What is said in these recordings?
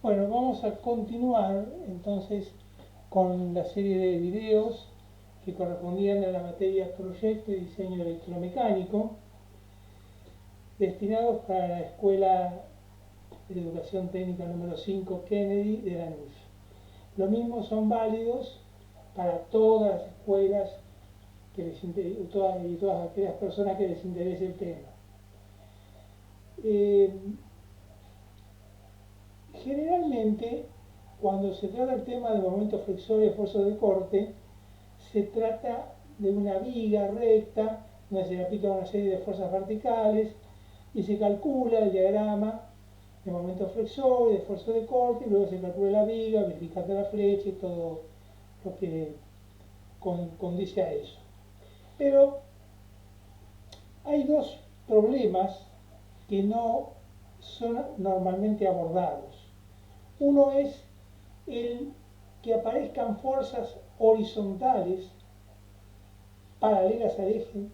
Bueno, vamos a continuar entonces con la serie de videos que correspondían a la materia Proyecto y Diseño Electromecánico, destinados para la Escuela de Educación Técnica número 5 Kennedy de Lanús. Lo mismo son válidos para todas las escuelas que les y todas aquellas personas que les interese el tema. Eh, Generalmente, cuando se trata el tema de momento flexor y esfuerzo de corte, se trata de una viga recta donde se le aplica una serie de fuerzas verticales y se calcula el diagrama de momento flexor y de esfuerzo de corte y luego se calcula la viga, verificando la flecha y todo lo que condice a eso. Pero hay dos problemas que no son normalmente abordados. Uno es el que aparezcan fuerzas horizontales paralelas al eje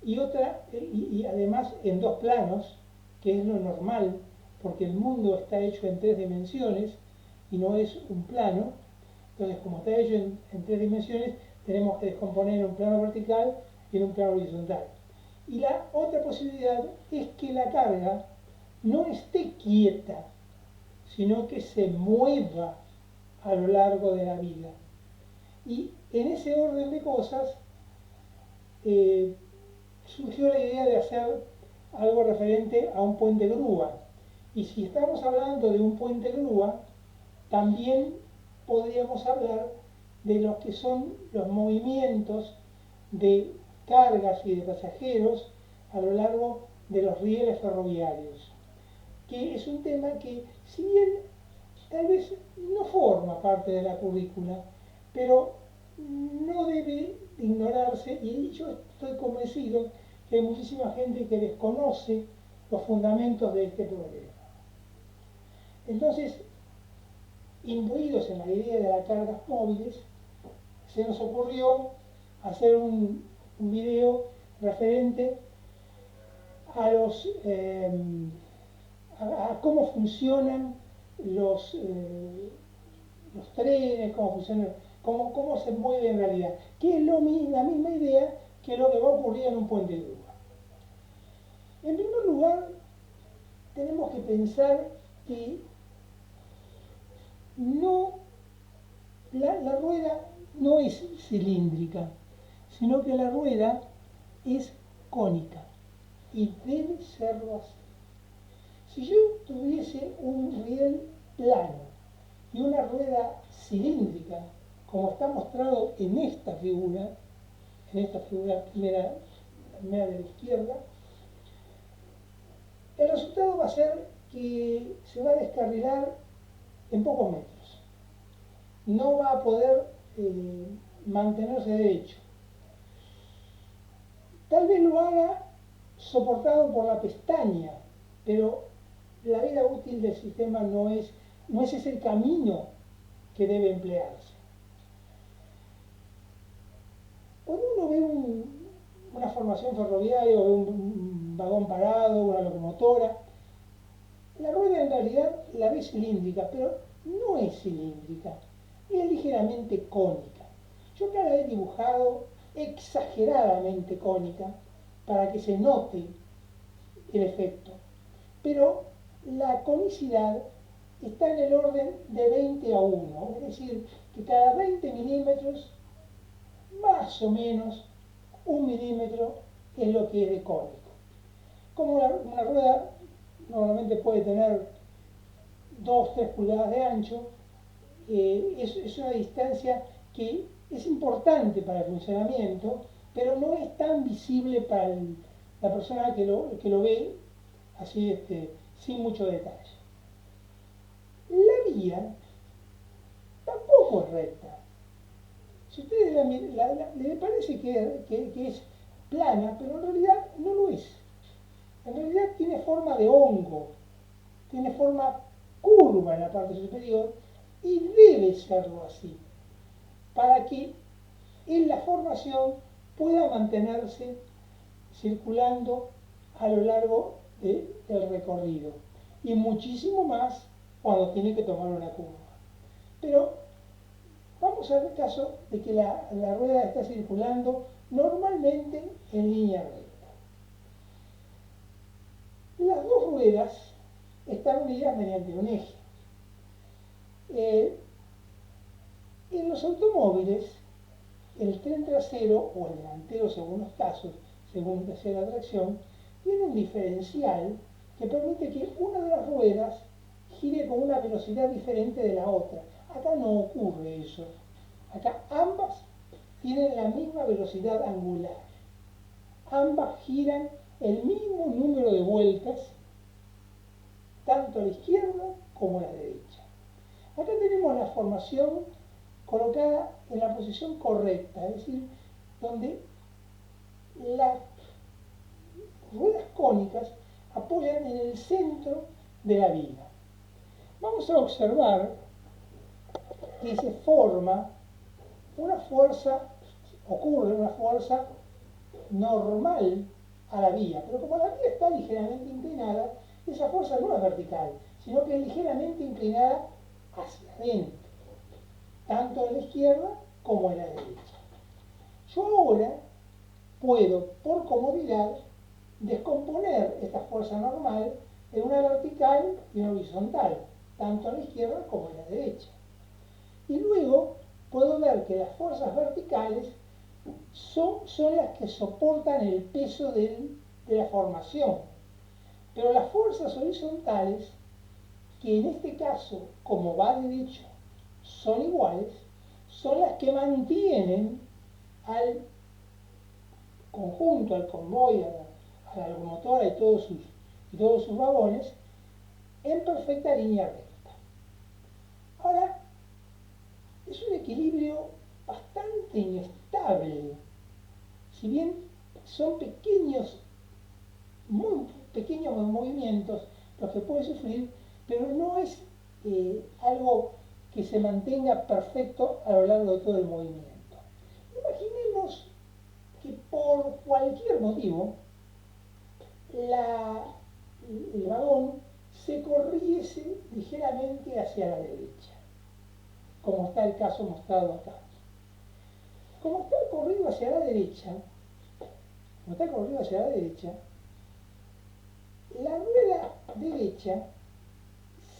y además en dos planos, que es lo normal, porque el mundo está hecho en tres dimensiones y no es un plano. Entonces, como está hecho en tres dimensiones, tenemos que descomponer en un plano vertical y en un plano horizontal. Y la otra posibilidad es que la carga no esté quieta, sino que se mueva a lo largo de la viga. Y en ese orden de cosas eh, surgió la idea de hacer algo referente a un puente grúa. Y si estamos hablando de un puente grúa, también podríamos hablar de los que son los movimientos de cargas y de pasajeros a lo largo de los rieles ferroviarios, que es un tema que, si bien tal vez no forma parte de la currícula, pero no debe ignorarse y yo estoy convencido que hay muchísima gente que desconoce los fundamentos de este problema. Entonces, imbuidos en la idea de las cargas móviles, se nos ocurrió hacer un video referente a a cómo funcionan los, eh, los trenes, cómo funcionan, cómo se mueve en realidad, que es la misma idea que lo que va a ocurrir en un puente de grúa. En primer lugar, tenemos que pensar que no, la rueda no es cilíndrica, sino que la rueda es cónica y debe serlo así. Si yo tuviese un riel plano y una rueda cilíndrica, como está mostrado en esta figura primera, la primera de la izquierda, el resultado va a ser que se va a descarrilar en pocos metros. No va a poder mantenerse derecho. Tal vez lo haga soportado por la pestaña, pero la vida útil del sistema no es ese el camino que debe emplearse. Cuando uno ve una formación ferroviaria o ve un vagón parado, una locomotora, la rueda en realidad la ve cilíndrica, pero no es cilíndrica, es ligeramente cónica. Yo acá la he dibujado exageradamente cónica para que se note el efecto, pero la conicidad está en el orden de 20 a 1, es decir, que cada 20 milímetros, más o menos 1 milímetro es lo que es de cónico. Como una rueda normalmente puede tener 2-3 pulgadas de ancho, es una distancia que es importante para el funcionamiento, pero no es tan visible para la persona que lo ve así sin mucho detalle. La vía tampoco es recta. Si ustedes le parece que es plana, pero en realidad no lo es. En realidad tiene forma de hongo, tiene forma curva en la parte superior y debe serlo así, para que en la formación pueda mantenerse circulando a lo largo del recorrido. Y muchísimo más cuando tiene que tomar una curva. Pero vamos al caso de que la rueda está circulando normalmente en línea recta. Las dos ruedas están unidas mediante un eje. En los automóviles, el tren trasero o el delantero, según los casos, según que sea la tracción, tiene un diferencial que permite que una de las ruedas gire con una velocidad diferente de la otra. Acá no ocurre eso. Acá ambas tienen la misma velocidad angular. Ambas giran el mismo número de vueltas, tanto a la izquierda como a la derecha. Acá tenemos la formación colocada en la posición correcta, es decir, donde las ruedas cónicas apoyan en el centro de la viga. Vamos a observar que se forma una fuerza, ocurre una fuerza normal a la vía, pero como la vía está ligeramente inclinada, esa fuerza no es vertical, sino que es ligeramente inclinada hacia adentro, tanto en la izquierda como en la derecha. Yo ahora puedo, por comodidad, descomponer esta fuerza normal en una vertical y una horizontal, tanto a la izquierda como a la derecha. Y luego puedo ver que las fuerzas verticales son las que soportan el peso de la formación. Pero las fuerzas horizontales, que en este caso, como va derecho, son iguales, son las que mantienen al conjunto, al convoy, a la locomotora y todos sus vagones en perfecta línea recta. Ahora, es un equilibrio bastante inestable. Si bien son muy pequeños movimientos los que puede sufrir, pero no es algo que se mantenga perfecto a lo largo de todo el movimiento. Imaginemos que por cualquier motivo el vagón se corriese ligeramente hacia la derecha, como está el caso mostrado acá. Como está corrido hacia la derecha, la rueda derecha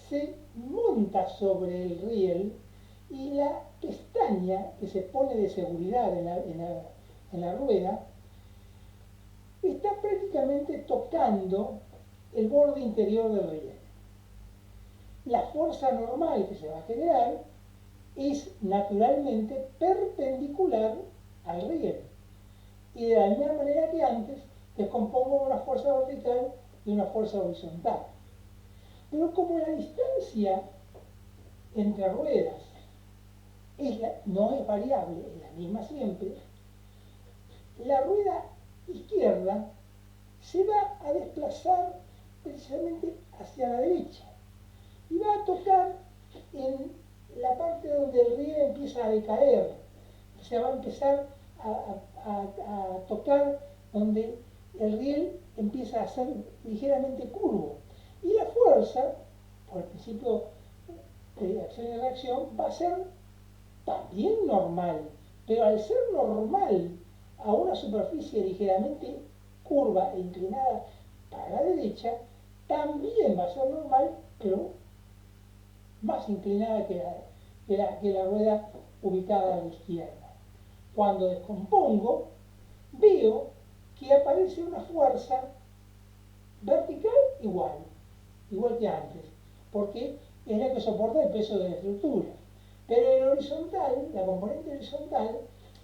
se monta sobre el riel y la pestaña que se pone de seguridad en la rueda está prácticamente tocando el borde interior del riel. La fuerza normal que se va a generar es naturalmente perpendicular al riel. Y de la misma manera que antes, descompongo una fuerza vertical y una fuerza horizontal. Pero como la distancia entre ruedas no es variable, es la misma siempre, la rueda izquierda se va a desplazar precisamente hacia la derecha y va a tocar en la parte donde el riel empieza a decaer, o sea, va a empezar a tocar donde el riel empieza a ser ligeramente curvo. Y la fuerza, por el principio de acción y reacción, va a ser también normal, pero al ser normal a una superficie ligeramente curva e inclinada para la derecha, también va a ser normal, pero más inclinada que la rueda ubicada a la izquierda. Cuando descompongo, veo que aparece una fuerza vertical igual que antes, porque es la que soporta el peso de la estructura. Pero el horizontal, la componente horizontal,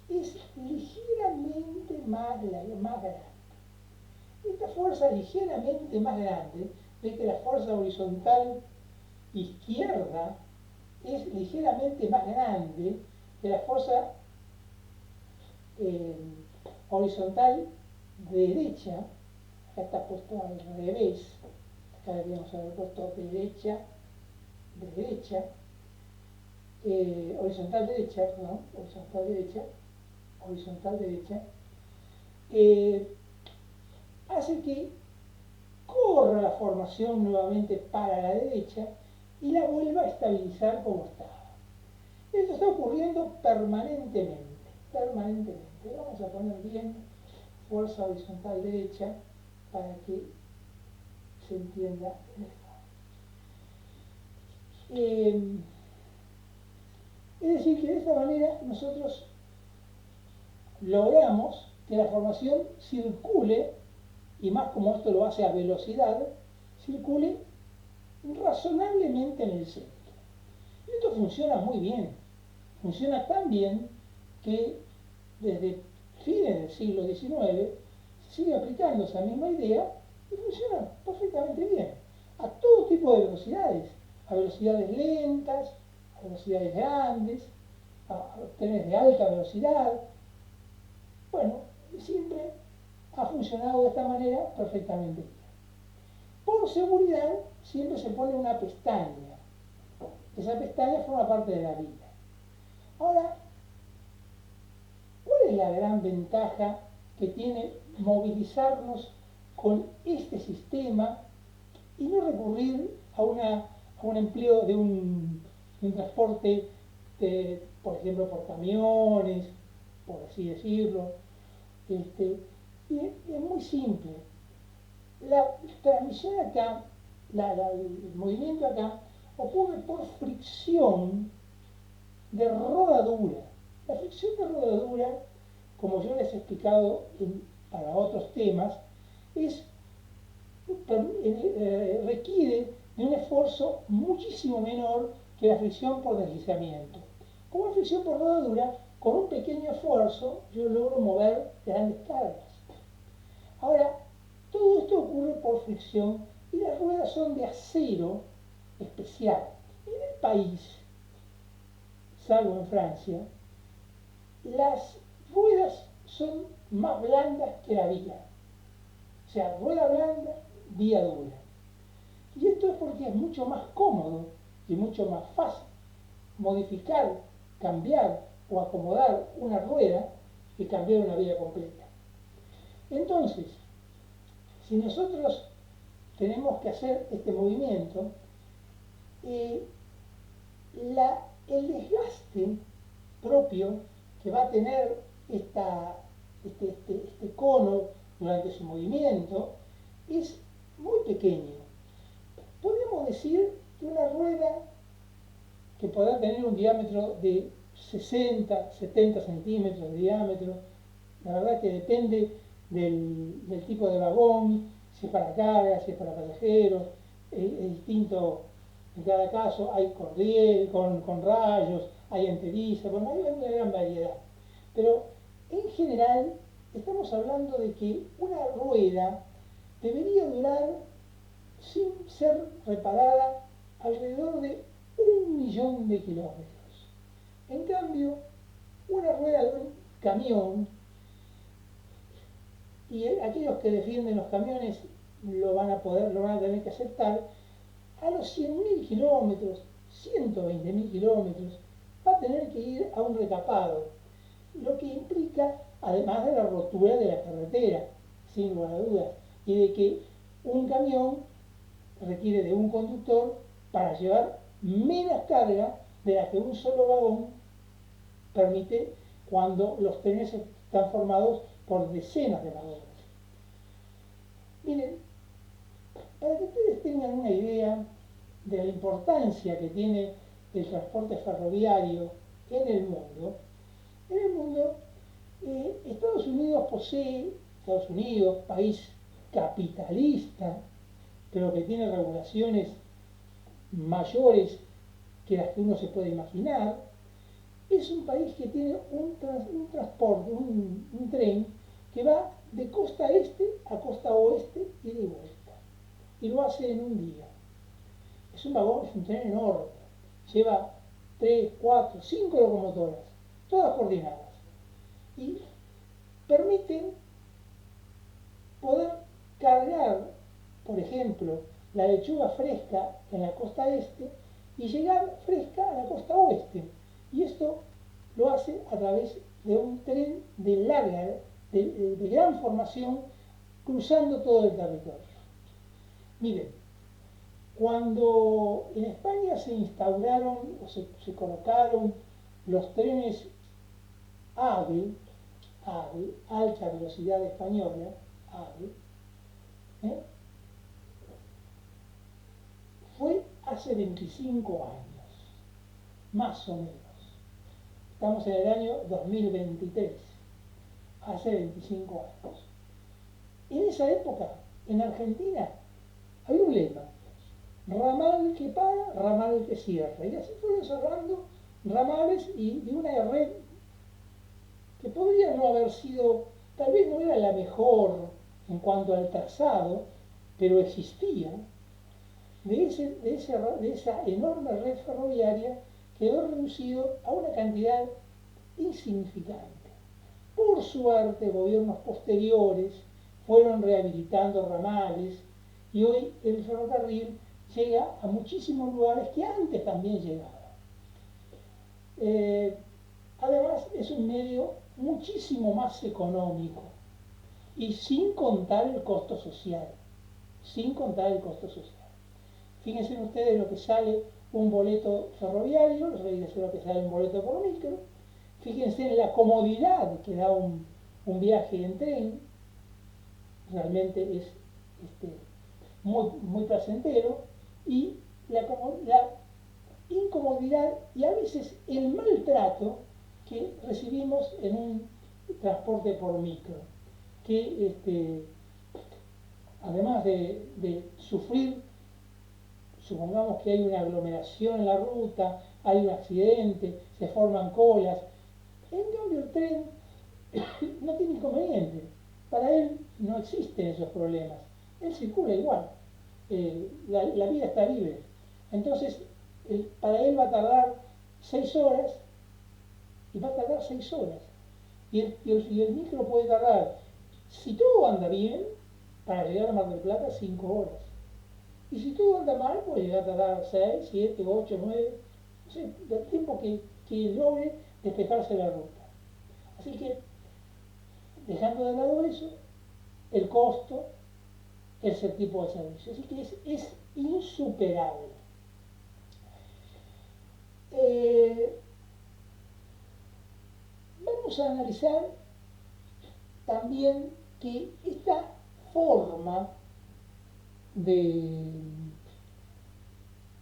es ligeramente más grande. Esta fuerza ligeramente más grande, ve que la fuerza horizontal izquierda es ligeramente más grande que la fuerza horizontal derecha. Acá está puesto al revés, acá deberíamos haber puesto derecha, horizontal derecha, perdón, horizontal derecha, hace que corra la formación nuevamente para la derecha y la vuelva a estabilizar como estaba. Esto está ocurriendo permanentemente, permanentemente. Vamos a poner bien fuerza horizontal derecha para que se entienda mejor. Es decir, que de esta manera nosotros logramos que la formación circule, y más como esto lo hace a velocidad, circule razonablemente en el centro. Y esto funciona muy bien. Funciona tan bien que desde fines del siglo XIX sigue aplicando esa misma idea y funciona perfectamente bien. A todo tipo de velocidades. A velocidades lentas, a velocidades grandes, a trenes de alta velocidad. Bueno, siempre ha funcionado de esta manera perfectamente bien. Por seguridad, siempre se pone una pestaña. Esa pestaña forma parte de la vida. Ahora, ¿cuál es la gran ventaja que tiene movilizarnos con este sistema y no recurrir a un empleo de un transporte, por ejemplo, por camiones, por así decirlo? Y es muy simple. La transmisión acá, el movimiento acá, ocurre por fricción de rodadura. La fricción de rodadura, como yo les he explicado para otros temas, es, requiere de un esfuerzo muchísimo menor que la fricción por deslizamiento. Como la fricción por rodadura, con un pequeño esfuerzo yo logro mover grandes cargas. Ahora, todo esto ocurre por fricción y las ruedas son de acero especial. En el país, salvo en Francia, las ruedas son más blandas que la vía. O sea, rueda blanda, vía dura. Y esto es porque es mucho más cómodo y mucho más fácil modificar, cambiar o acomodar una rueda que cambiar una vía completa. Entonces, si nosotros tenemos que hacer este movimiento, el desgaste propio que va a tener este cono durante su movimiento es muy pequeño. Podemos decir que una rueda que podrá tener un diámetro de 60, 70 centímetros de diámetro, la verdad que depende del tipo de vagón, si es para carga, si es para pasajeros, es distinto en cada caso. Hay cordiel, con rayos, hay enteriza, bueno, hay una gran variedad. Pero en general estamos hablando de que una rueda debería durar, sin ser reparada, alrededor de 1.000.000 de kilómetros. En cambio, una rueda de un camión, y aquellos que defienden los camiones lo van a tener que aceptar, a los 100.000 kilómetros, 120.000 kilómetros, va a tener que ir a un recapado, lo que implica, además de la rotura de la carretera, sin lugar a dudas, y de que un camión requiere de un conductor para llevar menos carga de la que un solo vagón permite cuando los trenes están formados por decenas de vagones. Miren, para que ustedes tengan una idea de la importancia que tiene el transporte ferroviario en el mundo, Estados Unidos, país capitalista, pero que tiene regulaciones mayores que las que uno se puede imaginar, es un país que tiene un transporte, un tren que va de costa este a costa oeste y de vuelta. Y lo hace en un día. Es un vagón, es un tren enorme. Lleva 3, 4, 5 locomotoras, todas coordinadas. Y permiten poder cargar, por ejemplo, la lechuga fresca en la costa este y llegar fresca a la costa oeste. Y esto lo hace a través de un tren de gran formación, cruzando todo el territorio. Miren, Cuando en España se instauraron o se colocaron los trenes AVE, AVE, alta velocidad española, AVE, ¿eh? Fue hace 25 años, más o menos. Estamos en el año 2023, hace 25 años. En esa época, en Argentina, había un lema: ramal que para, ramal que cierra. Y así fueron cerrando ramales y de una red que podría no haber sido, tal vez no era la mejor en cuanto al trazado, pero existía. De esa enorme red ferroviaria quedó reducido a una cantidad insignificante. Por suerte, gobiernos posteriores fueron rehabilitando ramales y hoy el ferrocarril llega a muchísimos lugares que antes también llegaba. Además, es un medio muchísimo más económico y sin contar el costo social, sin contar el costo social. Fíjense ustedes lo que sale un boleto ferroviario, fíjense lo que sale un boleto por micro, fíjense en la comodidad que da un viaje en tren, realmente es muy, muy placentero, y la incomodidad y a veces el maltrato que recibimos en un transporte por micro, que además de sufrir, supongamos que hay una aglomeración en la ruta, hay un accidente, se forman colas, en cambio el tren no tiene inconveniente, para él no existen esos problemas, él circula igual, la vida está libre. Entonces, para él va a tardar 6 horas y va a tardar 6 horas. Y el micro puede tardar, si todo anda bien, para llegar a Mar del Plata 5 horas. Y si todo anda mal, puede llegar a tardar 6, 7, 8, 9, no sé, el tiempo que logre despejarse la ruta. Así que, dejando de lado eso, el costo, ese tipo de servicio. Así que es insuperable. Eh, Vamos a analizar también que esta forma de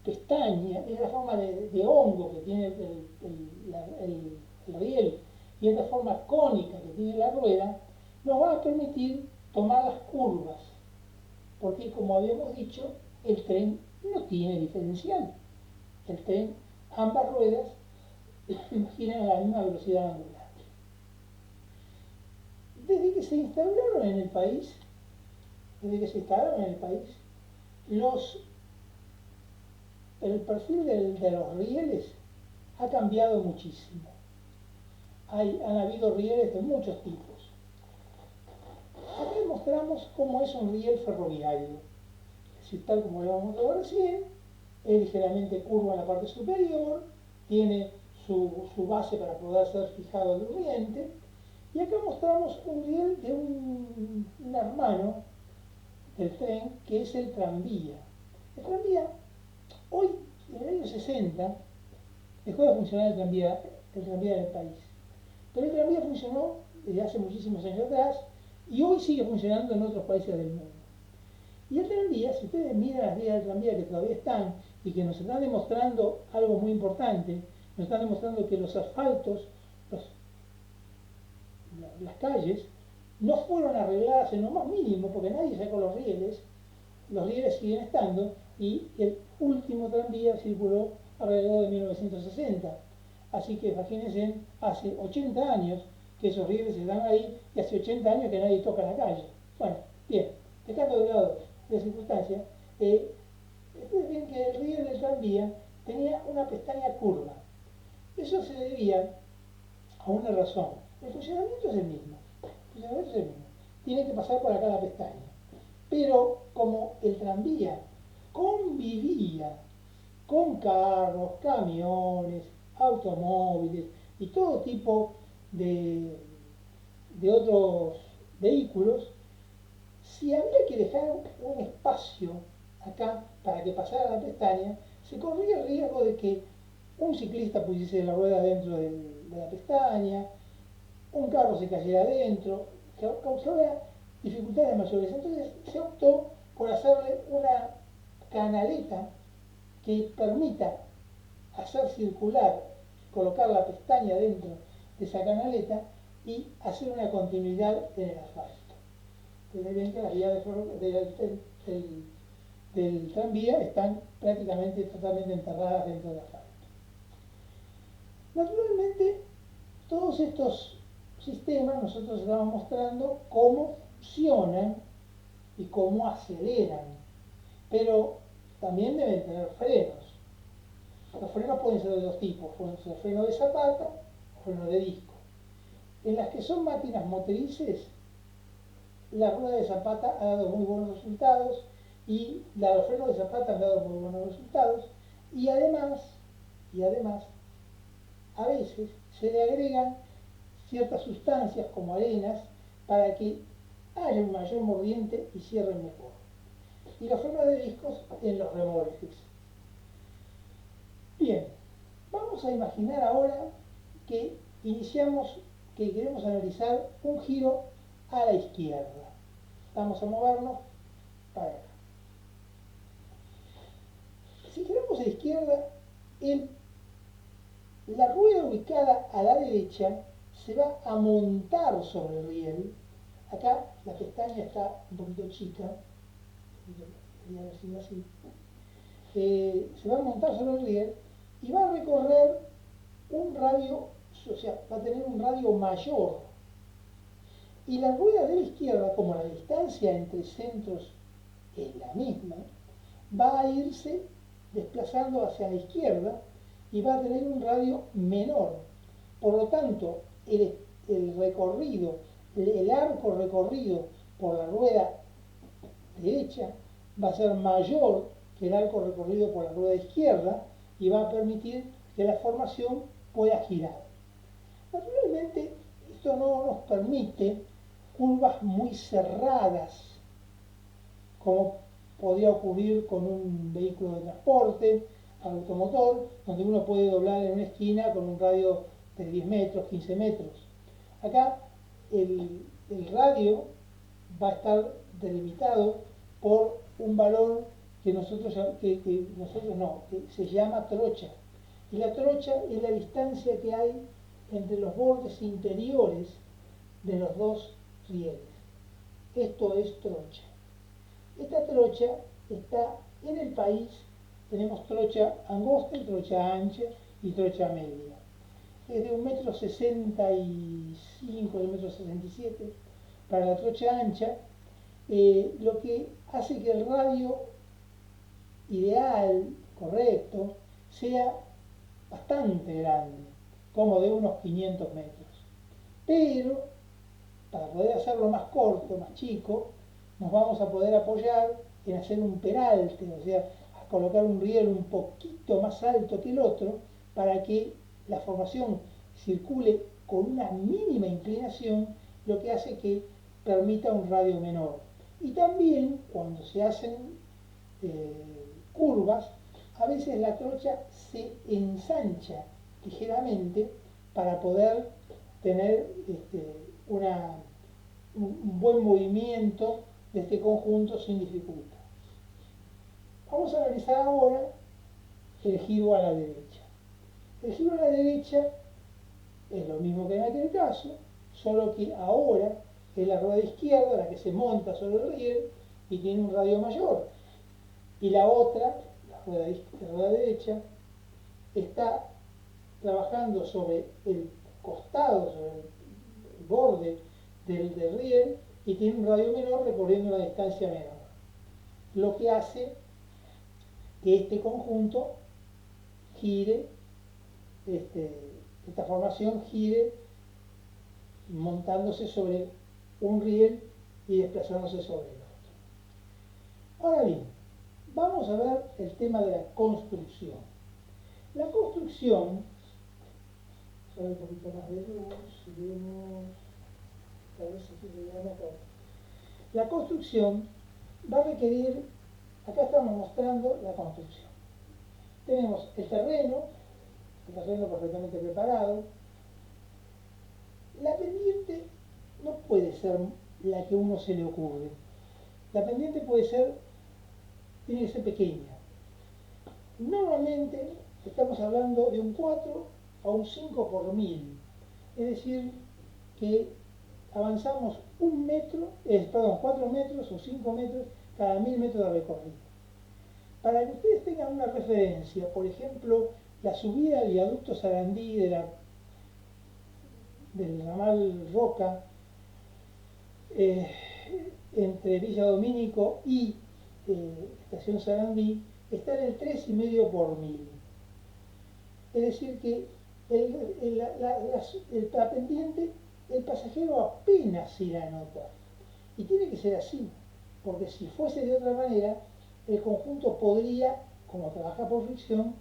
pestaña, es la forma de hongo que tiene el riel y es la forma cónica que tiene la rueda, nos va a permitir tomar las curvas, porque como habíamos dicho, el tren no tiene diferencial. El tren, ambas ruedas giran a la misma velocidad angular. Desde que se instauraron en el país, los el perfil de los rieles ha cambiado muchísimo. Han habido rieles de muchos tipos. Aquí mostramos cómo es un riel ferroviario. Es decir, tal como lo vamos a ver recién, es ligeramente curvo en la parte superior, tiene su base para poder ser fijado el durmiente. Y acá mostramos un riel de un hermano del tren, que es el tranvía. El tranvía, hoy, en el año 60, dejó de funcionar el tranvía del país. Pero el tranvía funcionó desde hace muchísimos años atrás y hoy sigue funcionando en otros países del mundo. Y el tranvía, si ustedes miran las vías del tranvía que todavía están y que nos están demostrando algo muy importante, nos están demostrando que los asfaltos, las calles, no fueron arregladas en lo más mínimo porque nadie sacó los rieles siguen estando y el último tranvía circuló alrededor de 1960. Así que imagínense, hace 80 años que esos rieles están ahí y hace 80 años que nadie toca la calle. Bueno, bien, dejando de lado la circunstancia, ustedes ven que el riel del tranvía tenía una pestaña curva. Eso se debía a una razón. El funcionamiento es el mismo. Tiene que pasar por acá la pestaña. Pero como el tranvía convivía con carros, camiones, automóviles y todo tipo de otros vehículos, si había que dejar un espacio acá para que pasara la pestaña, se corría el riesgo de que un ciclista pusiese la rueda dentro de la pestaña, un carro se cayera adentro, causaba dificultades mayores. Entonces se optó por hacerle una canaleta que permita hacer circular, colocar la pestaña dentro de esa canaleta y hacer una continuidad en el asfalto. Ustedes ven que las vías del tranvía están prácticamente totalmente enterradas dentro del asfalto. Naturalmente, todos estos sistemas nosotros estamos mostrando cómo funcionan y cómo aceleran, pero también deben tener frenos. Los frenos pueden ser de dos tipos, pueden ser freno de zapata o freno de disco. En las que son máquinas motrices, la rueda de zapata ha dado muy buenos resultados y los frenos de zapata han dado muy buenos resultados y además a veces se le agregan ciertas sustancias como arenas para que haya un mayor mordiente y cierren mejor. Y los frenos de discos en los remolques. Bien, vamos a imaginar ahora que que queremos analizar un giro a la izquierda. Vamos a movernos para acá. Si giramos a la izquierda, la rueda ubicada a la derecha se va a montar sobre el riel. Acá la pestaña está un poquito chica, debería haber sido así. Se va a montar sobre el riel y va a recorrer un radio, o sea, va a tener un radio mayor. Y la rueda de la izquierda, como la distancia entre centros es la misma, va a irse desplazando hacia la izquierda y va a tener un radio menor. Por lo tanto, el recorrido, el arco recorrido por la rueda derecha va a ser mayor que el arco recorrido por la rueda izquierda y va a permitir que la formación pueda girar. Naturalmente, esto no nos permite curvas muy cerradas, como podría ocurrir con un vehículo de transporte, automotor, donde uno puede doblar en una esquina con un radio de 10 metros, 15 metros. Acá el radio va a estar delimitado por un valor que que se llama trocha. Y la trocha es la distancia que hay entre los bordes interiores de los dos rieles. Esto es trocha. Esta trocha está en el país, tenemos trocha angosta y trocha ancha y trocha media. Es de 1,65 m, de 1,67 m para la trocha ancha, lo que hace que el radio ideal, correcto, sea bastante grande, como de unos 500 metros. Pero, para poder hacerlo más corto, más chico, nos vamos a poder apoyar en hacer un peralte, o sea, a colocar un riel un poquito más alto que el otro, para que la formación circule con una mínima inclinación, lo que hace que permita un radio menor. Y también, cuando se hacen curvas, a veces la trocha se ensancha ligeramente para poder tener un buen movimiento de este conjunto sin dificultad. Vamos a analizar ahora el giro a la derecha. El giro a la derecha es lo mismo que en aquel caso, solo que ahora es la rueda izquierda la que se monta sobre el riel y tiene un radio mayor. Y la otra, la rueda derecha, está trabajando sobre el costado, sobre el borde del riel y tiene un radio menor recorriendo una distancia menor. Lo que hace que este conjunto gire, esta formación gire montándose sobre un riel y desplazándose sobre el otro. Ahora bien, vamos a ver el tema de la construcción. La construcción, vamos a ver un poquito más de luz, si vemos, a ver si se llama acá. La construcción va a requerir Acá estamos mostrando la construcción. Tenemos el terreno perfectamente preparado. La pendiente no puede ser la que a uno se le ocurre. La pendiente tiene que ser pequeña. Normalmente estamos hablando de un 4 a un 5 por 1000. Es decir, que avanzamos 4 metros o 5 metros cada 1000 metros de recorrido. Para que ustedes tengan una referencia, por ejemplo, la subida al viaducto Sarandí del ramal Roca, eh, entre Villa Domínico y Estación Sarandí, está en el 3,5 por 1000. Es decir que la pendiente, el pasajero apenas se la nota. Y tiene que ser así, porque si fuese de otra manera, el conjunto podría, como trabaja por fricción,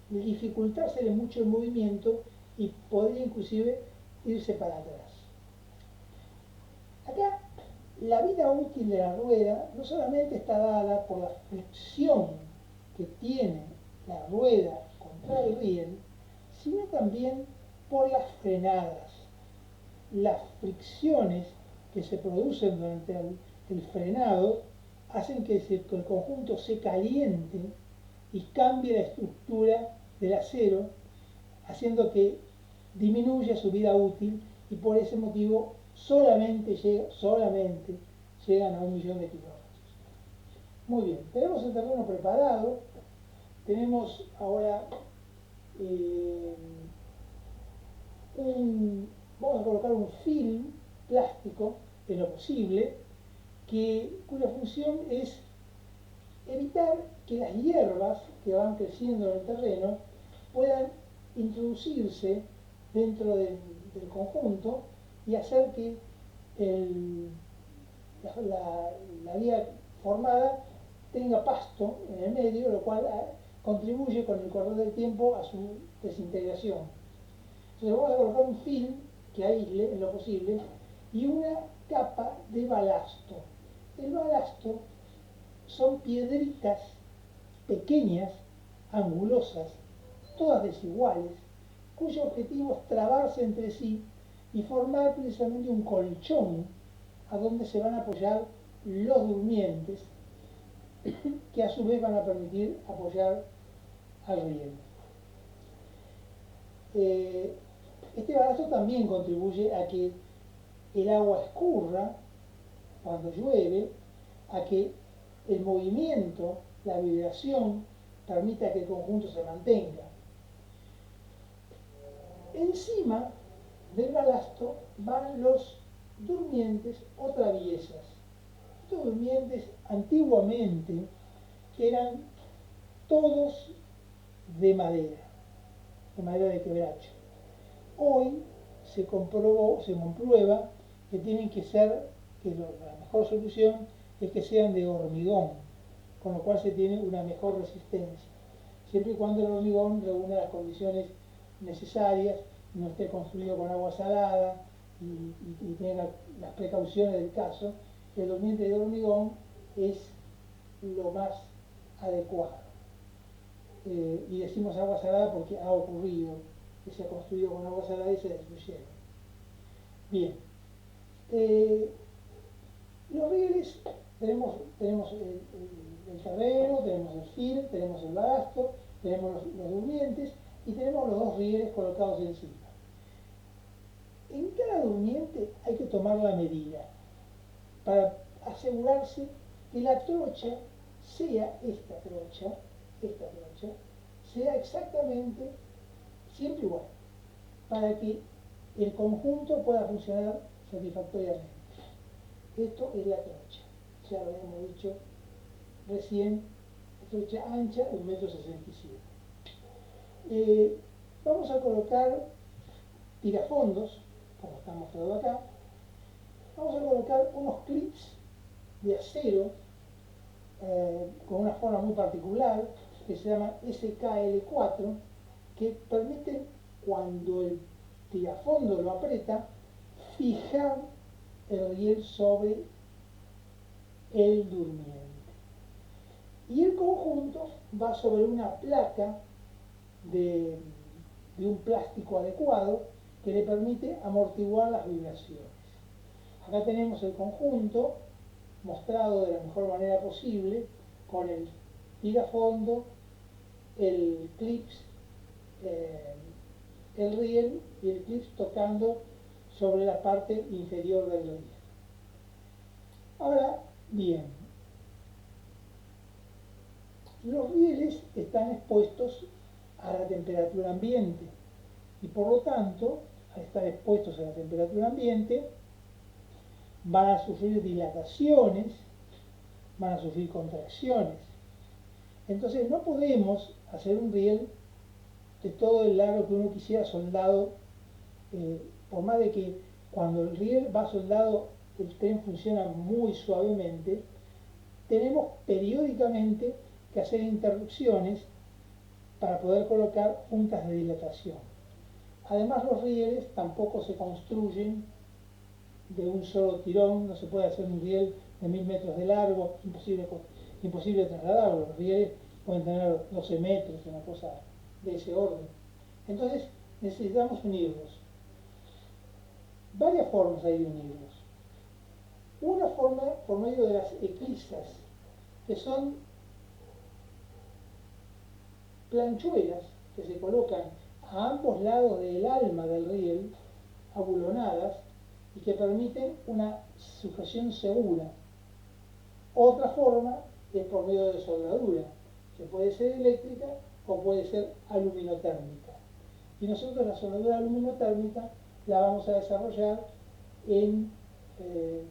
dificultársele mucho el movimiento y podría inclusive irse para atrás. Acá la vida útil de la rueda no solamente está dada por la fricción que tiene la rueda contra el riel, sino también por las frenadas. Las fricciones que se producen durante el frenado hacen que el conjunto se caliente y cambie la estructura del acero, haciendo que disminuya su vida útil y por ese motivo solamente llegan a 1.000.000 de kilómetros. Muy bien, tenemos el terreno preparado, tenemos ahora eh, vamos a colocar un film plástico en lo posible, cuya función es evitar que las hierbas que van creciendo en el terreno puedan introducirse dentro del conjunto y hacer que la vía formada tenga pasto en el medio, lo cual contribuye con el correr del tiempo a su desintegración. Entonces vamos a colocar un film que aísle en lo posible y una capa de balasto. El balasto son piedritas pequeñas, angulosas, todas desiguales, cuyo objetivo es trabarse entre sí y formar precisamente un colchón a donde se van a apoyar los durmientes, que a su vez van a permitir apoyar al riel. Este balasto también contribuye a que el agua escurra cuando llueve, a que el movimiento, la vibración, permita que el conjunto se mantenga. Encima del balasto van los durmientes o traviesas. Estos durmientes antiguamente eran todos de madera de quebracho. Hoy se comprueba que tienen que ser, la mejor solución es que sean de hormigón, con lo cual se tiene una mejor resistencia, siempre y cuando el hormigón reúna las condiciones necesarias, no esté construido con agua salada y tenga las precauciones del caso. El durmiente de hormigón es lo más adecuado. Y decimos agua salada porque ha ocurrido que se ha construido con agua salada y se destruyeron. Bien, los rieles tenemos el terreno, tenemos el film, tenemos el balasto, tenemos los durmientes y tenemos los dos rieles colocados encima. En cada durmiente hay que tomar la medida para asegurarse que la trocha sea esta trocha, sea exactamente siempre igual, para que el conjunto pueda funcionar satisfactoriamente. Esto es la trocha, ya lo hemos dicho recién, trocha ancha, 1,67 m. Vamos a colocar tirafondos, como está mostrado acá. Vamos a colocar unos clips de acero con una forma muy particular que se llama SKL4, que permiten, cuando el tirafondo lo aprieta, fijar el riel sobre el durmiente. y el conjunto va sobre una placa de, de un plástico adecuado que le permite amortiguar las vibraciones. Acá tenemos el conjunto mostrado de la mejor manera posible con el tirafondo, el clips, eh, el riel y el clips tocando sobre la parte inferior del riel. Ahora bien, los rieles están expuestos a la temperatura ambiente y por lo tanto, al estar expuestos a la temperatura ambiente, van a sufrir dilataciones, van a sufrir contracciones. Entonces no podemos hacer un riel de todo el largo que uno quisiera soldado, por más de que cuando el riel va soldado el tren funciona muy suavemente, tenemos periódicamente que hacer interrupciones para poder colocar puntas de dilatación. Además los rieles tampoco se construyen de un solo tirón, no se puede hacer un riel de 1000 metros de largo, imposible trasladarlo. Los rieles pueden tener 12 metros, una cosa de ese orden. Entonces necesitamos unirlos. Varias formas hay de unirlos. Una forma por medio de las eclisas, que son planchuelas que se colocan a ambos lados del alma del riel, abulonadas, y que permiten una sujeción segura. Otra forma es por medio de soldadura, que puede ser eléctrica o puede ser aluminotérmica. Y nosotros la soldadura aluminotérmica la vamos a desarrollar en el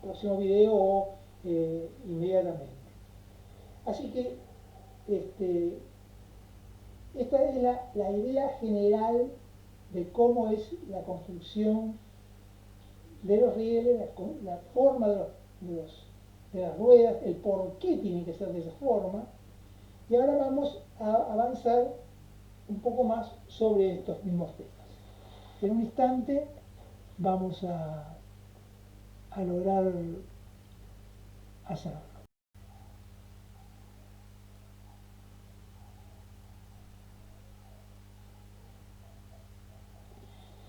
próximo video o inmediatamente. Así que esta es la idea general de cómo es la construcción de los rieles, la forma de las ruedas, el por qué tienen que ser de esa forma. Y ahora vamos a avanzar un poco más sobre estos mismos temas. En un instante vamos a lograr hacerlo.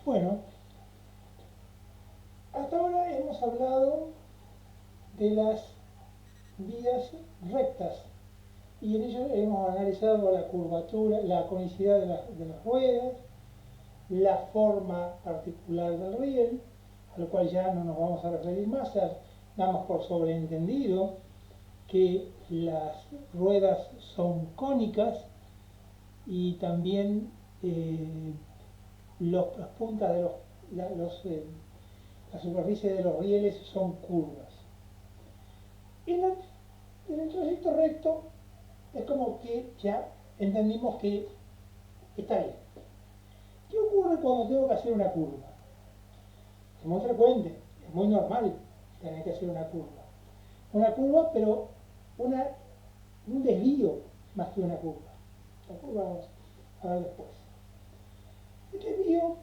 Bueno, hasta ahora hemos hablado de las vías rectas y en ello hemos analizado la curvatura, la conicidad de las ruedas, la forma particular del riel, a lo cual ya no nos vamos a referir más, damos por sobreentendido que las ruedas son cónicas y también las puntas de la superficie de los rieles son curvas. En el trayecto recto es como que ya entendimos que está bien. ¿Qué ocurre cuando tengo que hacer una curva? Es muy frecuente, es muy normal tener que hacer una curva. Una curva, pero un desvío más que una curva. La curva vamos a ver después. El desvío,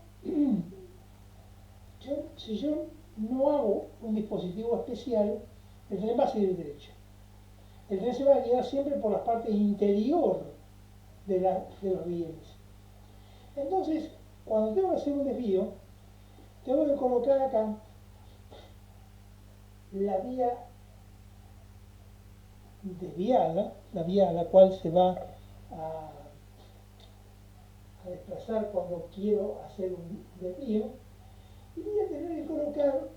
si yo no hago un dispositivo especial, el tren va a seguir derecho. El tren se va a guiar siempre por la parte interior de los rieles. Entonces, cuando tengo que hacer un desvío, tengo que colocar acá la vía desviada, la vía a la cual se va a desplazar cuando quiero hacer un desvío, y voy a tener que colocar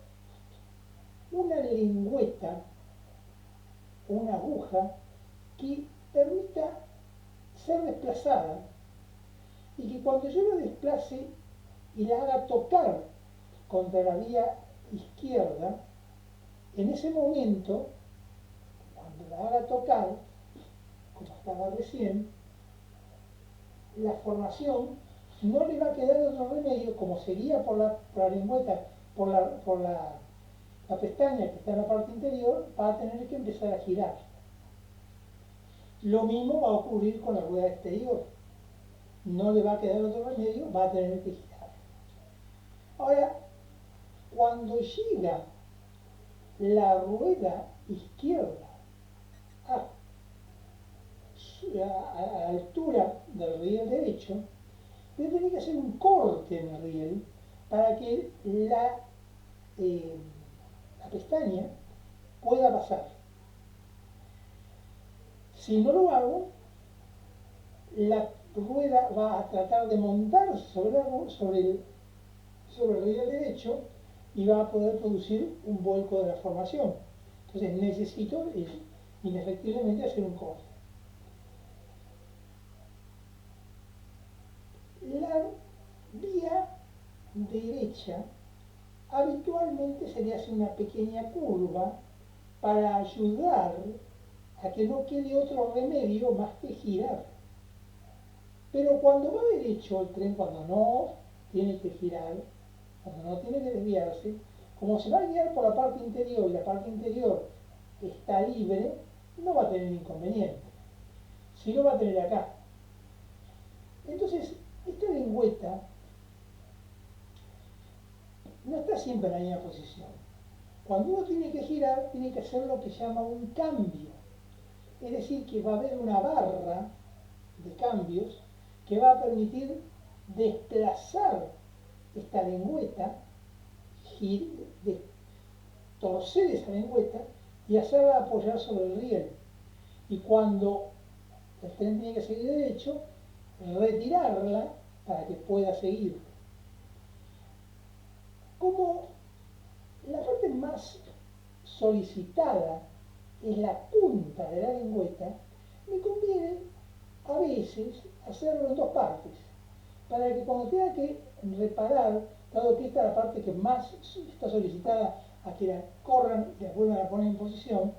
una lengüeta, una aguja, que permita ser desplazada y que cuando yo la desplace y la haga tocar contra la vía izquierda, en ese momento, cuando la haga tocar, como estaba recién, la formación no le va a quedar otro remedio, como sería por la lengüeta, la pestaña que está en la parte interior, va a tener que empezar a girar. Lo mismo va a ocurrir con la rueda exterior. No le va a quedar otro remedio, va a tener que girar. Ahora, cuando llega la rueda izquierda a la altura del riel derecho, voy a tener que hacer un corte en el riel para que la pestaña pueda pasar. Si no lo hago, la rueda va a tratar de montarse sobre el riel derecho y va a poder producir un vuelco de la formación. Entonces necesito inefectivamente hacer un corte. La vía derecha habitualmente se le hace una pequeña curva para ayudar a que no quede otro remedio más que girar. Pero cuando va derecho el tren, cuando no tiene que girar, cuando no tiene que desviarse, como se va a guiar por la parte interior y la parte interior está libre, no va a tener inconveniente. Si no va a tener acá. Entonces, esta lengüeta no está siempre en la misma posición. Cuando uno tiene que girar, tiene que hacer lo que se llama un cambio. Es decir, que va a haber una barra de cambios que va a permitir desplazar esta lengüeta, torcer esa lengüeta y hacerla apoyar sobre el riel. Y cuando el tren tiene que seguir derecho, retirarla para que pueda seguir. Como la parte más solicitada es la punta de la lengüeta, me conviene a veces hacerlo en dos partes, para que cuando tenga que reparar, dado que esta es la parte que más está solicitada a que la corran y la vuelvan a poner en posición,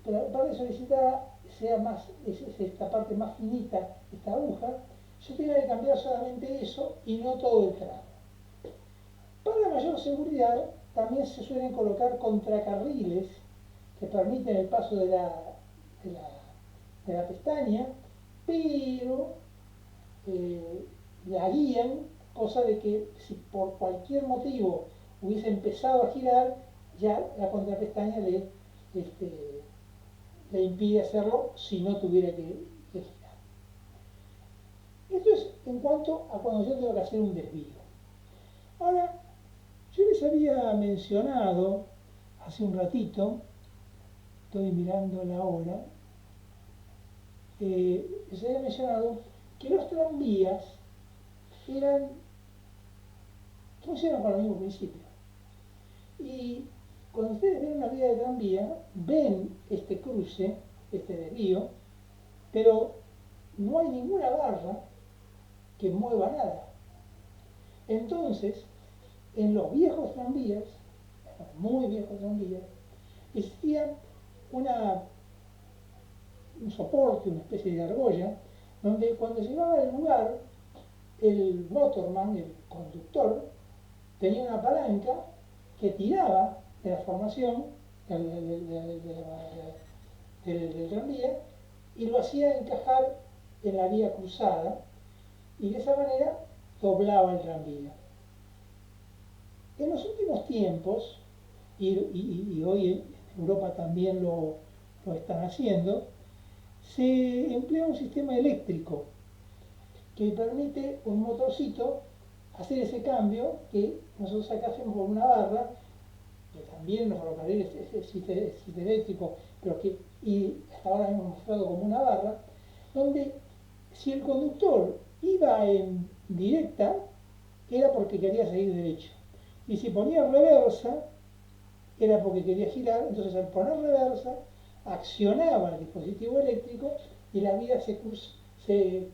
pero la parte solicitada sea más, es esta parte más finita, esta aguja, yo tengo que cambiar solamente eso y no todo el tramo. Para mayor seguridad, también se suelen colocar contracarriles que permiten el paso de la pestaña, pero la guían, cosa de que si por cualquier motivo hubiese empezado a girar, ya la contrapestaña le impide hacerlo si no tuviera que girar. Esto es en cuanto a cuando yo tengo que hacer un desvío. Ahora, yo les había mencionado hace un ratito, estoy mirando la hora, les había mencionado que los tranvías funcionan con el mismo principio. Y cuando ustedes ven una vía de tranvía, ven este cruce, este desvío, pero no hay ninguna barra que mueva nada. Entonces, en los viejos tranvías, muy viejos tranvías, existía un soporte, una especie de argolla, donde cuando llegaba al lugar, el motorman, el conductor, tenía una palanca que tiraba de la formación del tranvía y lo hacía encajar en la vía cruzada y de esa manera doblaba el tranvía. En los últimos tiempos, y hoy en Europa también lo están haciendo, se emplea un sistema eléctrico que permite un motorcito hacer ese cambio que nosotros acá hacemos con una barra, que también en los ferrocarriles existe eléctrico, pero que hasta ahora hemos mostrado como una barra, donde si el conductor iba en directa, era porque quería seguir derecho. Y si ponía reversa, era porque quería girar, entonces al poner reversa, accionaba el dispositivo eléctrico y la vía se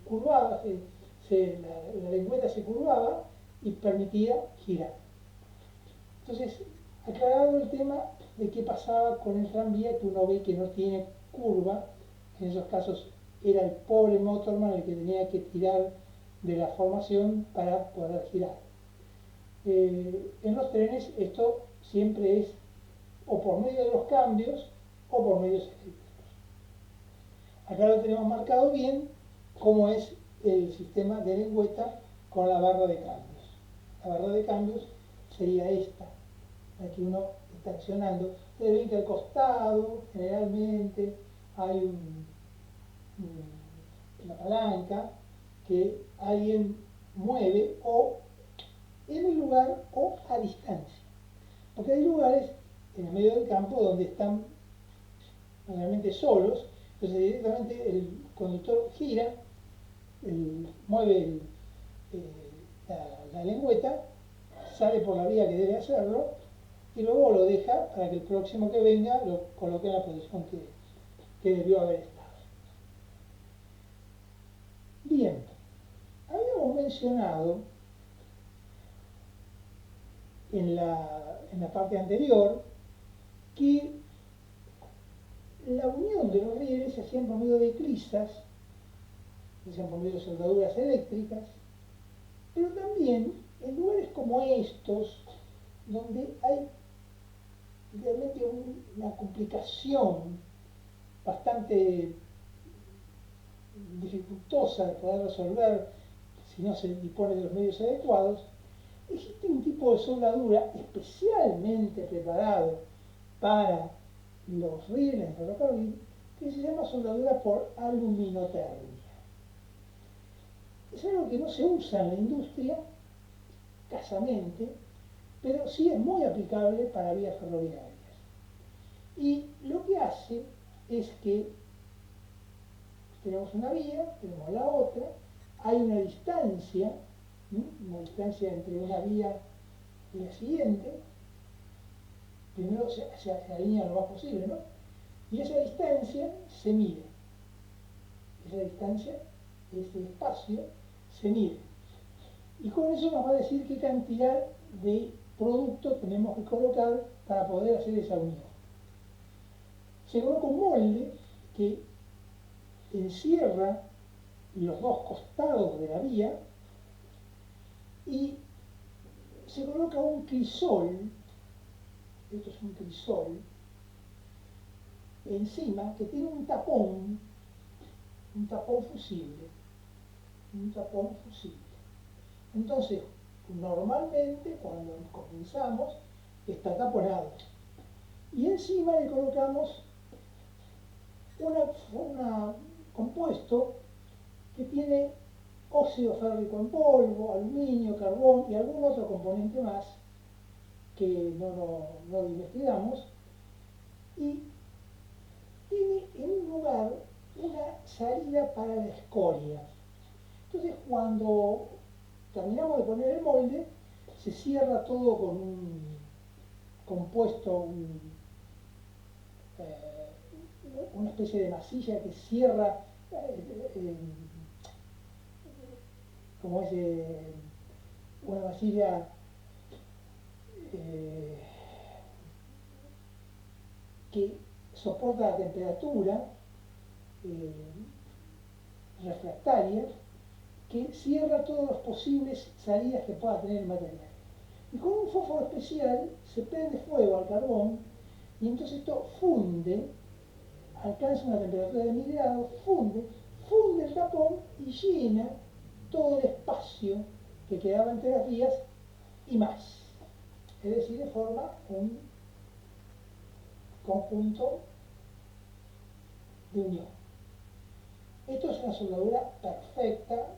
curvaba, la lengüeta se curvaba y permitía girar. Entonces, aclarado el tema de qué pasaba con el tranvía, que uno ve que no tiene curva, en esos casos era el pobre motorman el que tenía que tirar de la formación para poder girar. En los trenes esto siempre es o por medio de los cambios o por medios eléctricos. Acá lo tenemos marcado bien cómo es el sistema de lengüeta con la barra de cambios. La barra de cambios sería esta, la que uno está accionando. Ustedes ven que al costado generalmente hay palanca que alguien mueve o en el lugar o a distancia. Porque hay lugares en el medio del campo donde están realmente solos, entonces directamente el conductor gira, mueve la lengüeta, sale por la vía que debe hacerlo y luego lo deja para que el próximo que venga lo coloque en la posición que debió haber estado. Bien, habíamos mencionado en la parte anterior que la unión de los rieles se hacía por medio de clisas, se hacían por medio de soldaduras eléctricas, pero también en lugares como estos, donde hay realmente una complicación bastante dificultosa de poder resolver si no se dispone de los medios adecuados, existe un tipo de soldadura especialmente preparado para los rieles de ferrocarril que se llama soldadura por aluminotermia. Es algo que no se usa en la industria escasamente, pero sí es muy aplicable para vías ferroviarias. Y lo que hace es que tenemos una vía, tenemos la otra, hay una distancia entre una vía y la siguiente, primero se alinea lo más posible, ¿no? Y esa distancia se mide, esa distancia, ese espacio, se mide. Y con eso nos va a decir qué cantidad de producto tenemos que colocar para poder hacer esa unión. Se coloca un molde que encierra los dos costados de la vía y se coloca un crisol, esto es un crisol, encima que tiene un tapón fusible, un tapón fusible. Entonces, normalmente cuando comenzamos está taponado y encima le colocamos un compuesto que tiene óxido férrico en polvo, aluminio, carbón y algún otro componente más que no investigamos, y tiene en un lugar una salida para la escoria. Entonces cuando terminamos de poner el molde, se cierra todo con un compuesto, una especie de masilla que cierra como es una masilla que soporta la temperatura refractaria, que cierra todas las posibles salidas que pueda tener el material. Y con un fósforo especial se prende fuego al carbón y entonces esto funde, alcanza una temperatura de 1000 grados, funde el tapón y llena todo el espacio que quedaba entre las vías y más. Es decir, forma un conjunto de unión. Esto es una soldadura perfecta,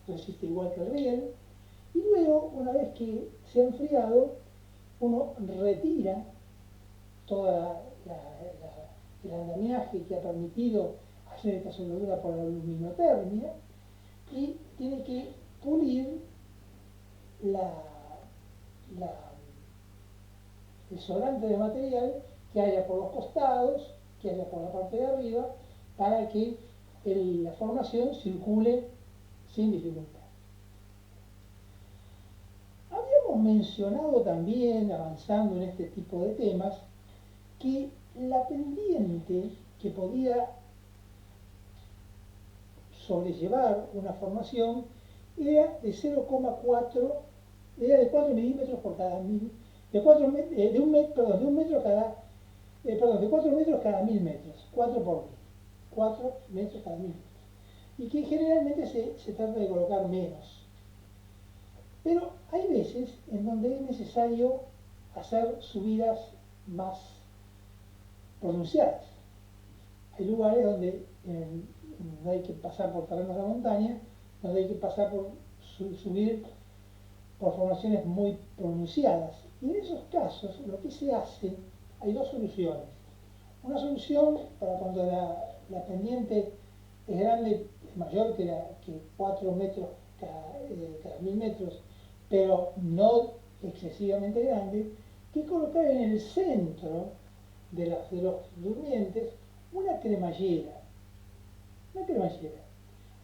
resiste igual que el riel, y luego, una vez que se ha enfriado, uno retira todo el andamiaje que ha permitido hacer esta soldadura por la aluminotermia y tiene que pulir el sobrante de material que haya por los costados, que haya por la parte de arriba, para que la formación circule sin dificultad. Habíamos mencionado también, avanzando en este tipo de temas, que la pendiente que podía sobrellevar una formación era de 0,4, era de 4 milímetros por cada mil, de 4 de un metro, de un metro cada, de 4 metros cada 1000 metros, 4 por 1000, 4 metros cada 1000 metros. Y que generalmente se trata de colocar menos. Pero hay veces en donde es necesario hacer subidas más pronunciadas. Hay lugares donde en donde hay que pasar por terrenos de montaña, donde hay que pasar por subir por formaciones muy pronunciadas. Y en esos casos lo que se hace, hay dos soluciones. Una solución para cuando la pendiente es grande, es mayor que 4 metros cada 1000 metros, pero no excesivamente grande, que colocar en el centro de los durmientes una cremallera. Una cremallera.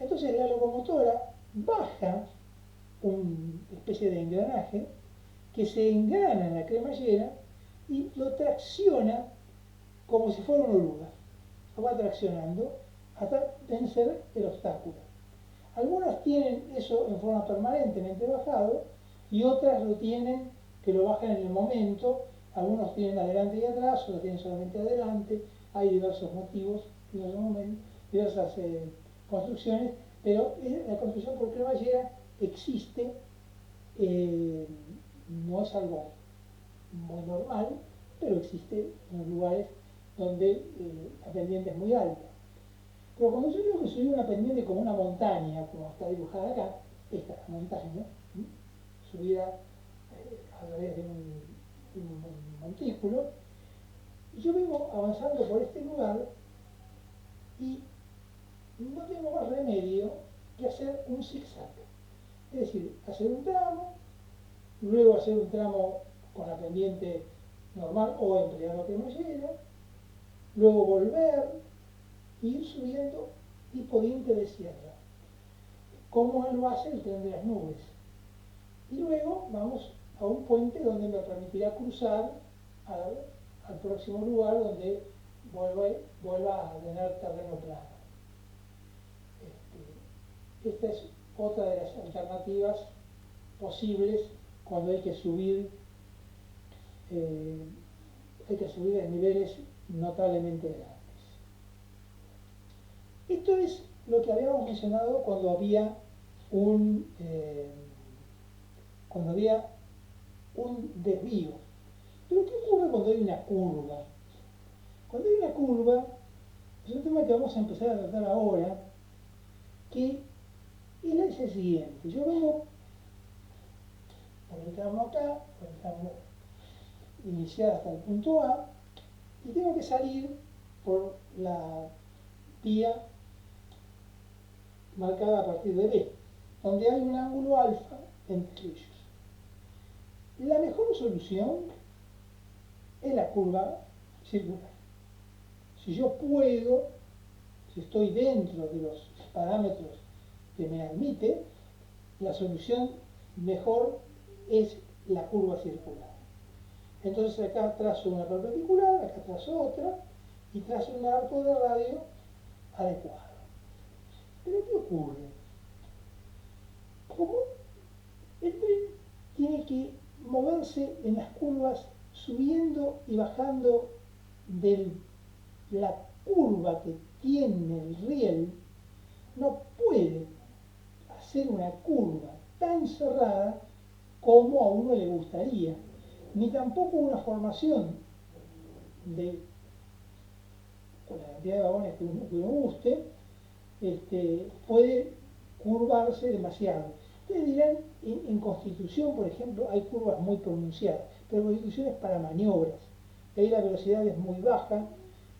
Entonces la locomotora baja una especie de engranaje que se engrana en la cremallera y lo tracciona como si fuera una oruga. Lo va traccionando hasta vencer el obstáculo. Algunas tienen eso en forma permanentemente bajado y otras lo tienen que lo bajan en el momento. Algunos tienen adelante y atrás, otros tienen solamente adelante. Hay diversos motivos, diversos momentos, diversas construcciones, pero la construcción por cremallera existe, no es algo muy normal, pero existe en los lugares donde la pendiente es muy alta. Pero cuando yo digo que subir una pendiente como una montaña, como está dibujada acá, esta es la montaña, subida a través de un montículo, y yo vengo avanzando por este lugar y no tengo más remedio que hacer un zigzag. Es decir, hacer un tramo, luego hacer un tramo con la pendiente normal o emplear la cremallera, luego volver e ir subiendo tipo diente de sierra, como lo hace el tren de las nubes. Y luego vamos a un puente donde me permitirá cruzar al próximo lugar donde vuelva a tener terreno plano. Esta es otra de las alternativas posibles cuando hay que subir en niveles notablemente grandes. Esto es lo que habíamos mencionado cuando había un desvío. Pero ¿qué ocurre cuando hay una curva? Cuando hay una curva, es un tema que vamos a empezar a tratar ahora, que es el siguiente. Yo vengo por el tramo acá, por el tramo inicial hasta el punto A, y tengo que salir por la vía marcada a partir de B, donde hay un ángulo alfa entre ellos. La mejor solución es la curva circular. Si yo puedo, si estoy dentro de los parámetros que me admite, la solución mejor es la curva circular. Entonces acá trazo una perpendicular, acá trazo otra, y trazo un arco de radio adecuado. Pero ¿qué ocurre? Como el tren tiene que moverse en las curvas subiendo y bajando de la curva que tiene el riel, no puede hacer una curva tan cerrada como a uno le gustaría, ni tampoco una formación con la cantidad de vagones que uno guste, puede curvarse demasiado. Ustedes dirán, en Constitución, por ejemplo, hay curvas muy pronunciadas, pero Constitución es para maniobras. Ahí la velocidad es muy baja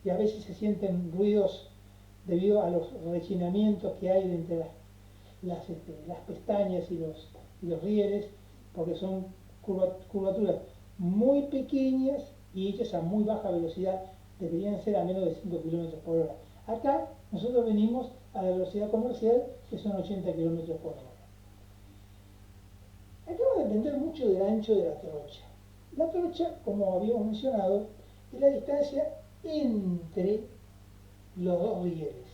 y a veces se sienten ruidos debido a los rechinamientos que hay entre las pestañas y los rieles, porque son curvaturas muy pequeñas y hechas a muy baja velocidad, deberían ser a menos de 5 km por hora. Acá nosotros venimos a la velocidad comercial, que son 80 km por hora. Acá va a depender mucho del ancho de la trocha. La trocha, como habíamos mencionado, es la distancia entre los dos rieles.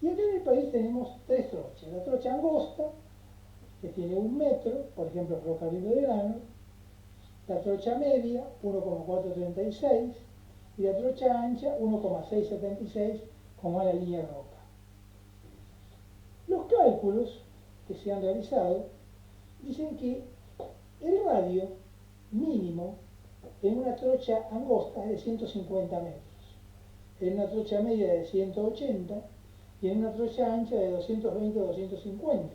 Y acá en el país tenemos tres trochas. La trocha angosta, que tiene 1 metro, por ejemplo, el ferrocarril de Belgrano. La trocha media, 1,436. Y la trocha ancha, 1,676, como es la línea roca. Los cálculos que se han realizado dicen que el radio mínimo en una trocha angosta es de 150 metros, en una trocha media de 180 tiene una trocha ancha de 220 a 250,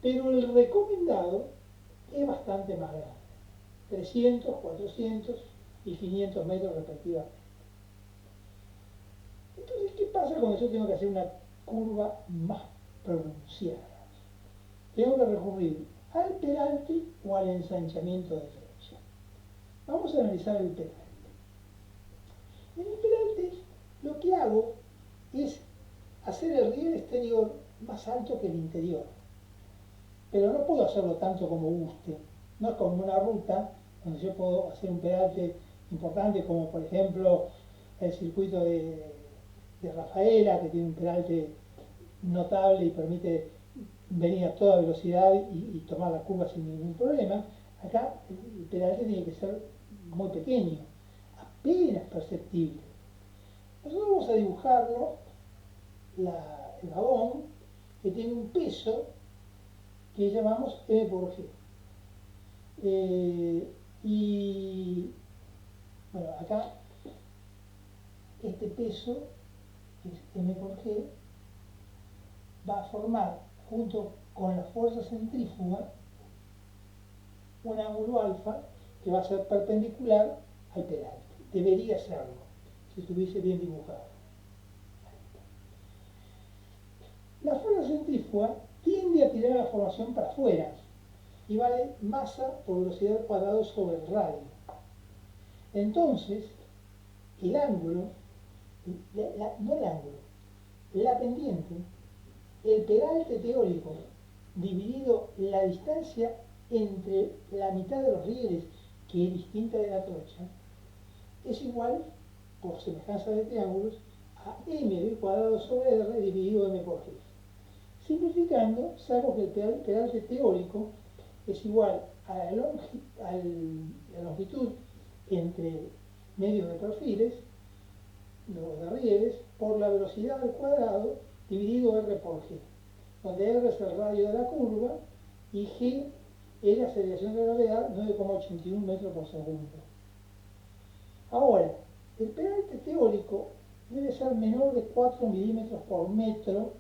pero el recomendado es bastante más grande, 300, 400 y 500 metros respectivamente. Entonces, ¿qué pasa cuando yo tengo que hacer una curva más pronunciada? Tengo que recurrir al peralte o al ensanchamiento de trocha. Vamos a analizar el peralte. En el peralte lo que hago es hacer el riel exterior más alto que el interior, pero no puedo hacerlo tanto como guste. No es como una ruta donde yo puedo hacer un peralte importante, como por ejemplo el circuito de Rafaela, que tiene un peralte notable y permite venir a toda velocidad y tomar la curva sin ningún problema. Acá el peralte tiene que ser muy pequeño, apenas perceptible. Nosotros vamos a dibujarlo, el vagón, que tiene un peso que llamamos M por G. Y bueno, acá este peso, que es M por G, va a formar, junto con la fuerza centrífuga, un ángulo alfa que va a ser perpendicular al peralte. Debería serlo, si estuviese bien dibujado. La fuerza centrífuga tiende a tirar la formación para afuera y vale masa por velocidad al cuadrado sobre el radio. Entonces, el ángulo, no el ángulo, la pendiente, el peralte teórico dividido la distancia entre la mitad de los rieles, que es distinta de la trocha, es igual, por semejanza de triángulos, a m cuadrado sobre r dividido m por g. Simplificando, sabemos que el peralte teórico es igual a la longitud entre medios de perfiles, los de rieles, por la velocidad al cuadrado dividido r por g, donde r es el radio de la curva y g es la aceleración de gravedad, 9,81 metros por segundo. Ahora, el peralte teórico debe ser menor de 4 milímetros por metro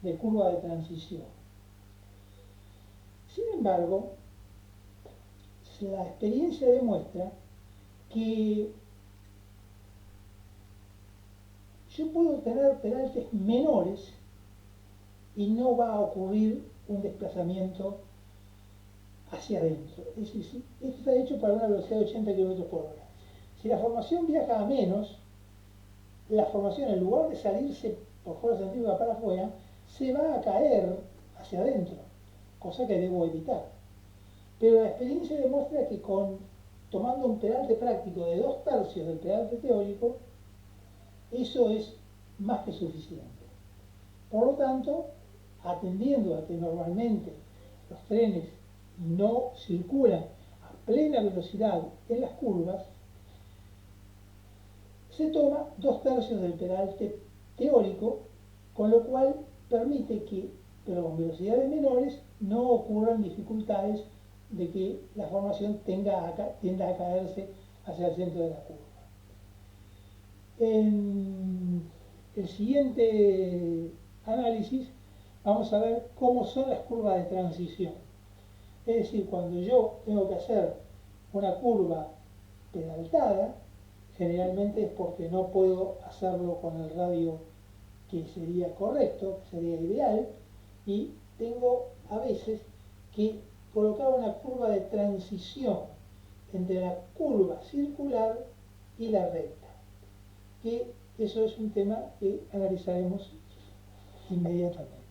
de curva de transición. Sin embargo, la experiencia demuestra que yo puedo tener peraltes menores y no va a ocurrir un desplazamiento hacia adentro. Es decir, esto está hecho para una velocidad de 80 km por hora. Si la formación viaja a menos, la formación, en lugar de salirse por fuerza centrífuga para afuera, se va a caer hacia adentro, cosa que debo evitar. Pero la experiencia demuestra que tomando un peralte práctico de 2/3 del peralte teórico, eso es más que suficiente. Por lo tanto, atendiendo a que normalmente los trenes no circulan a plena velocidad en las curvas, se toma 2/3 del peralte teórico, con lo cual permite que, pero con velocidades menores, no ocurran dificultades de que la formación tienda a caerse hacia el centro de la curva. En el siguiente análisis vamos a ver cómo son las curvas de transición. Es decir, cuando yo tengo que hacer una curva pedaltada, generalmente es porque no puedo hacerlo con el radio que sería correcto, que sería ideal, y tengo a veces que colocar una curva de transición entre la curva circular y la recta, que eso es un tema que analizaremos inmediatamente.